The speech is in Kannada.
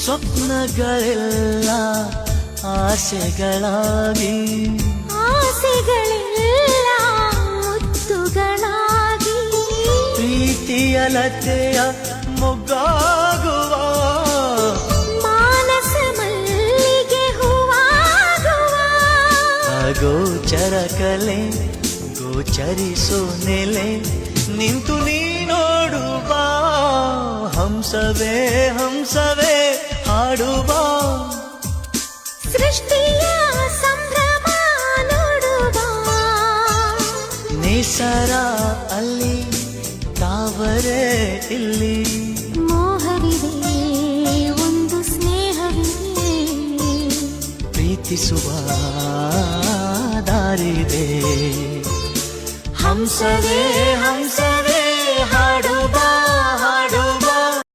ಸ್ವಪ್ನಗಳೆಲ್ಲ ಆಸೆಗಳಾಗಿ, ಆಸೆಗಳೆಲ್ಲ ಮುತ್ತುಗಳಾಗಿ, ಪ್ರೀತಿಯ ಲತೆಯ ಮೊಗ್ಗಾಗುವ, ಮಾನಸ ಮಲ್ಲಿಗೆ ಹೂವಾಗುವ. ಅಗೋಚರ ಕಲೆ ಗೋಚರಿಸೋ ನೆಲೆ ನಿಂತು ನೀ ನೋಡುವ, ಹಂಸವೇ ಹಂಸವೇ ಹಾಡುವ, ಸೃಷ್ಟಿಯ ಸಂಭ್ರಮ ನೋಡುವ. ನಿಸರ ಅಲ್ಲಿ ತಾವರೆ ಇಲ್ಲಿ, ಮೋಹವಿದೆ ಒಂದು ಸ್ನೇಹವಿದೆ, ಪ್ರೀತಿಸುವ ದಾರಿದೆ. ಹಂಸವೇ ಹಂಸ